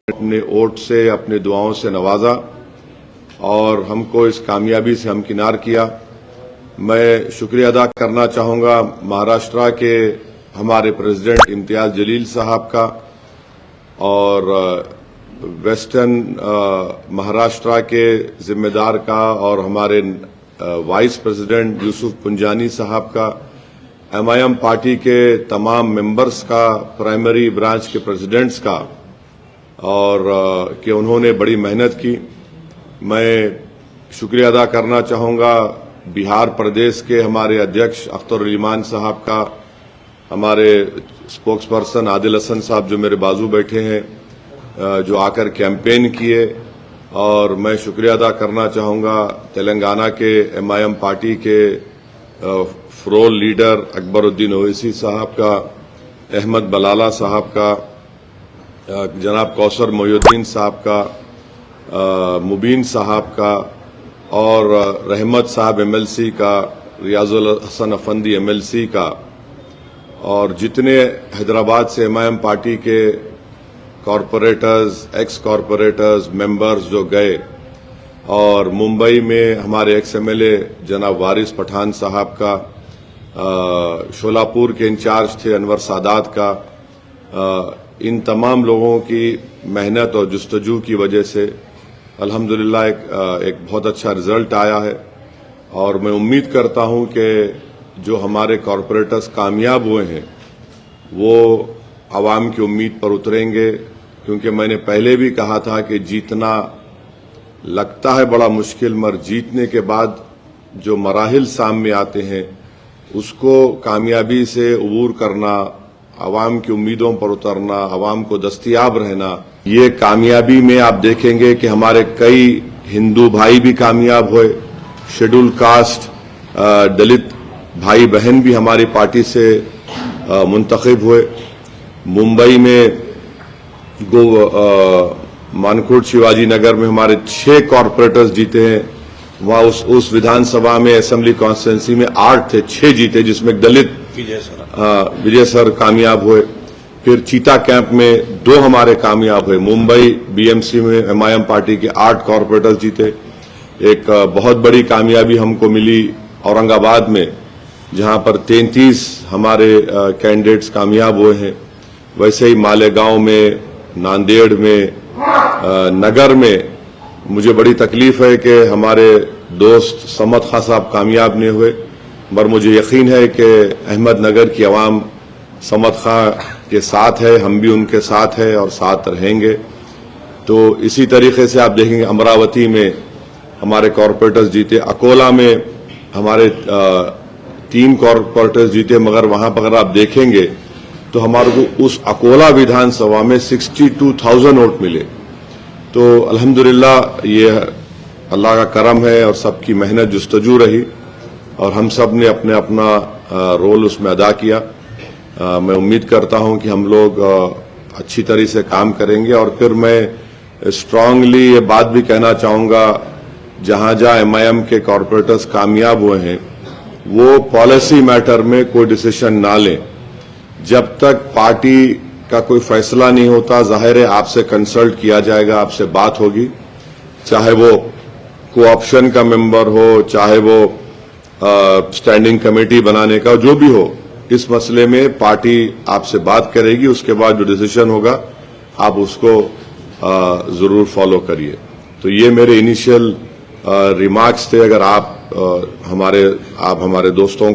अपने वोट से, अपने दुआओं से नवाजा और हमको इस कामयाबी से हमकिनार किया। मैं शुक्रिया अदा करना चाहूंगा महाराष्ट्र के हमारे प्रेसिडेंट इम्तियाज जलील साहब का और वेस्टर्न महाराष्ट्र के जिम्मेदार का और हमारे वाइस प्रेसिडेंट यूसुफ पुंजानी साहब का, एमआईएम पार्टी के तमाम मेंबर्स का, प्राइमरी ब्रांच के प्रेसिडेंट्स का और कि उन्होंने बड़ी मेहनत की। मैं शुक्रिया अदा करना चाहूंगा बिहार प्रदेश के हमारे अध्यक्ष अख्तर ईमान साहब का, हमारे स्पोक्स पर्सन आदिल हसन साहब जो मेरे बाजू बैठे हैं, जो आकर कैंपेन किए। और मैं शुक्रिया अदा करना चाहूंगा तेलंगाना के एमआईएम पार्टी के फ्लोर लीडर अकबरुद्दीन ओवैसी साहब का, अहमद बलाला साहब का, जनाब कौसर मोयुद्दीन साहब का, मुबीन साहब का और रहमत साहब एमएलसी का, रियाजुल हसन अफंदी एमएलसी का और जितने हैदराबाद से एमआईएम पार्टी के कॉरपोरेटर्स, एक्स कॉरपोरेटर्स, मेंबर्स जो गए और मुंबई में हमारे एक्स एमएलए जनाब वारिस पठान साहब का, शोलापुर के इंचार्ज थे अनवर सादात का, इन तमाम लोगों की मेहनत और जुस्तजू की वजह से अल्हम्दुलिल्लाह एक बहुत अच्छा रिजल्ट आया है। और मैं उम्मीद करता हूं कि जो हमारे कॉरपोरेटर्स कामयाब हुए हैं वो आवाम की उम्मीद पर उतरेंगे, क्योंकि मैंने पहले भी कहा था कि जीतना लगता है बड़ा मुश्किल, मगर जीतने के बाद जो मराहिल सामने आते हैं उसको कामयाबी से अबूर करना, आवाम की उम्मीदों पर उतरना, आवाम को दस्तयाब रहना, ये कामयाबी में आप देखेंगे कि हमारे कई हिंदू भाई भी कामयाब हुए, शेड्यूल कास्ट दलित भाई बहन भी हमारी पार्टी से मुंतखब हुए। मुंबई में मानकोट शिवाजी नगर में हमारे 6 कॉरपोरेटर्स जीते हैं। वहां उस विधानसभा में असेंबली कॉन्स्टिट्यूंसी में 8 थे, 6 जीते, जिसमें दलित विजय सर कामयाब हुए। फिर चीता कैंप में 2 हमारे कामयाब हुए। मुंबई बीएमसी में एमआईएम पार्टी के 8 कॉरपोरेटर्स जीते। एक बहुत बड़ी कामयाबी हमको मिली औरंगाबाद में, जहां पर 33 हमारे कैंडिडेट्स कामयाब हुए हैं। वैसे ही मालेगांव में, नांदेड़ में, नगर में मुझे बड़ी तकलीफ है कि हमारे दोस्त समद खां साहब कामयाब नहीं हुए, मगर मुझे यकीन है कि अहमदनगर की आवाम समद खां के साथ है, हम भी उनके साथ हैं और साथ रहेंगे। तो इसी तरीके से आप देखेंगे अमरावती में हमारे कॉरपोरेटर्स जीते, अकोला में हमारे 3 कॉरपोरेटर्स जीते, मगर वहां पर अगर आप देखेंगे तो हमारे को उस अकोला विधानसभा में 62,000 वोट मिले। तो अल्हम्दुलिल्लाह ये अल्लाह का करम है और सबकी मेहनत जुस्तजू रही और हम सब ने अपने अपना रोल उसमें अदा किया। मैं उम्मीद करता हूं कि हम लोग अच्छी तरह से काम करेंगे। और फिर मैं स्ट्रांगली ये बात भी कहना चाहूंगा, जहां जहां एमआईएम के कॉरपोरेटर्स कामयाब हुए हैं वो पॉलिसी मैटर में कोई डिसीजन ना लें जब तक पार्टी का कोई फैसला नहीं होता। जाहिर है आपसे कंसल्ट किया जाएगा, आपसे बात होगी, चाहे वो कोऑप्शन का मेंबर हो, चाहे वो स्टैंडिंग कमेटी बनाने का, जो भी हो, इस मसले में पार्टी आपसे बात करेगी। उसके बाद जो डिसीजन होगा आप उसको जरूर फॉलो करिए। तो ये मेरे इनिशियल रिमार्क्स थे। अगर आप हमारे दोस्तों